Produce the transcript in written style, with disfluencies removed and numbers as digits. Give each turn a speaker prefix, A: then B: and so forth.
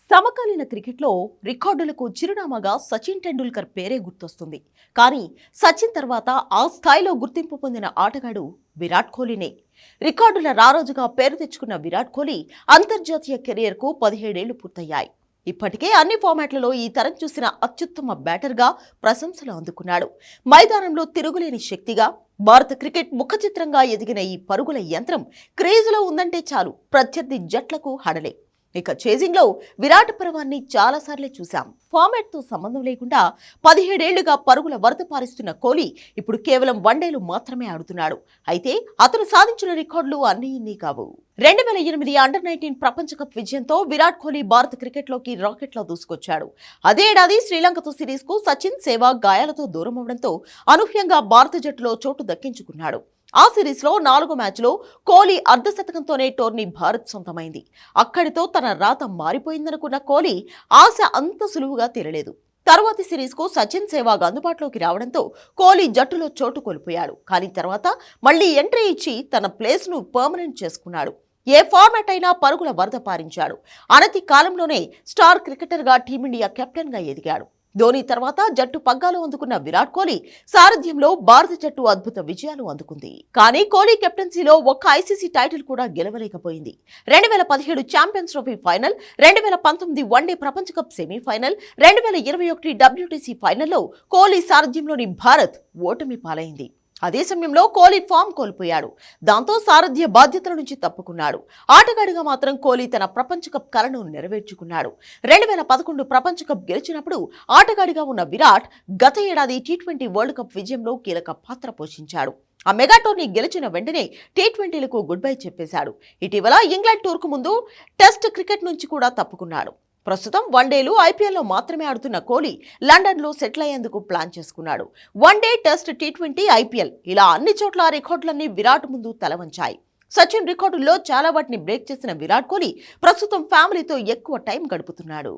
A: సమకాలీన క్రికెట్లో రికార్డులకు చిరునామాగా సచిన్ టెండూల్కర్ పేరే గుర్తొస్తుంది. కానీ సచిన్ తర్వాత ఆ స్థాయిలో గుర్తింపు పొందిన ఆటగాడు విరాట్ కోహ్లీనే. రికార్డుల రారోజుగా పేరు తెచ్చుకున్న విరాట్ కోహ్లీ అంతర్జాతీయ కెరియర్కు 17 ఏళ్లు పూర్తయ్యాయి. ఇప్పటికే అన్ని ఫార్మాట్లలో ఈ తరం చూసిన అత్యుత్తమ బ్యాటర్గా ప్రశంసలు అందుకున్నాడు. మైదానంలో తిరుగులేని శక్తిగా భారత క్రికెట్ ముఖచిత్రంగా ఎదిగిన ఈ పరుగుల యంత్రం క్రేజులో ఉందంటే చాలు ప్రత్యర్థి జట్లకు హడలే. ఇక చేజింగ్ లో విరాట్ పర్వాన్ని చాలాసార్లే చూశాం. ఫార్మాట్ తో సంబంధం లేకుండా 17 ఏళ్లుగా పరుగుల వరద పారిస్తున్న కోహ్లీ ఇప్పుడు కేవలం వన్డేలు మాత్రమే ఆడుతున్నాడు. అయితే అతను సాధించిన రికార్డులు అన్నీ ఇన్ని కావు. 2008 అండర్-19 ప్రపంచ కప్ విజయంతో విరాట్ కోహ్లీ భారత క్రికెట్లోకి రాకెట్లా దూసుకొచ్చాడు. అదే ఏడాది శ్రీలంకతో సిరీస్ కు సచిన్, సెహ్వాగ్ గాయాలతో దూరం అవడంతో అనూహ్యంగా భారత జట్టులో చోటు దక్కించుకున్నాడు. ఆ సిరీస్ లో 4వ మ్యాచ్లో కోహ్లీ అర్ధశతకంతోనే టోర్నీ భారత్ సొంతమైంది. అక్కడితో తన రాత మారిపోయిందనుకున్న కోహ్లీ ఆశ అంత సులువుగా తీరలేదు. తర్వాతి సిరీస్ కు సచిన్, సెహ్వాగ్ అందుబాటులోకి రావడంతో కోహ్లీ జట్టులో చోటు కోల్పోయాడు. కానీ తర్వాత మళ్లీ ఎంట్రీ ఇచ్చి తన ప్లేస్ ను పర్మనెంట్ చేసుకున్నాడు. ఏ ఫార్మాట్ అయినా పరుగుల వరద పారించాడు. అనతి కాలంలోనే స్టార్ క్రికెటర్ గా టీమిండియా కెప్టెన్ గా ఎదిగాడు. ధోని తర్వాత జట్టు పగ్గాలు అందుకున్న విరాట్ కోహ్లీ సారథ్యంలో భారత జట్టు అద్భుత విజయాలు అందుకుంది. కానీ కోహ్లీ కెప్టెన్సీలో ఒక్క ఐసీసీ టైటిల్ కూడా గెలవలేకపోయింది. 2017 ఛాంపియన్స్ ట్రోఫీ ఫైనల్, 2019 వన్డే ప్రపంచ కప్ సెమీఫైనల్, 2021 డబ్ల్యూటీసీ ఫైనల్లో కోహ్లీ సారథ్యంలోని భారత్ ఓటమి పాలైంది. అదే సమయంలో కోహ్లీ ఫామ్ కోల్పోయాడు. దాంతో సారథ్య బాధ్యతల నుంచి తప్పుకున్నాడు. ఆటగాడిగా మాత్రం కోహ్లీ తన ప్రపంచ కప్ కలను నెరవేర్చుకున్నాడు. 2011 ప్రపంచ కప్ గెలిచినప్పుడు ఆటగాడిగా ఉన్న విరాట్ గత ఏడాది టీ20 వరల్డ్ కప్ విజయంలో కీలక పాత్ర పోషించాడు. ఆ మెగా టోర్నీ గెలిచిన వెంటనే టీ20లకు గుడ్ బై చెప్పేశాడు. ఇటీవల ఇంగ్లాండ్ టూర్కు ముందు టెస్ట్ క్రికెట్ నుంచి కూడా తప్పుకున్నాడు. ప్రస్తుతం వన్డేలు, ఐపీఎల్లో మాత్రమే ఆడుతున్న కోహ్లీ లండన్లో సెటిల్ అయ్యేందుకు ప్లాన్ చేసుకున్నాడు. వన్డే, టెస్ట్, టీ20, ఐపీఎల్ ఇలా అన్ని చోట్ల రికార్డులన్నీ విరాట్ ముందు తలవంచాయి. సచిన్ రికార్డుల్లో చాలా వాటిని బ్రేక్ చేసిన విరాట్ కోహ్లీ ప్రస్తుతం ఫ్యామిలీతో ఎక్కువ టైం గడుపుతున్నాడు.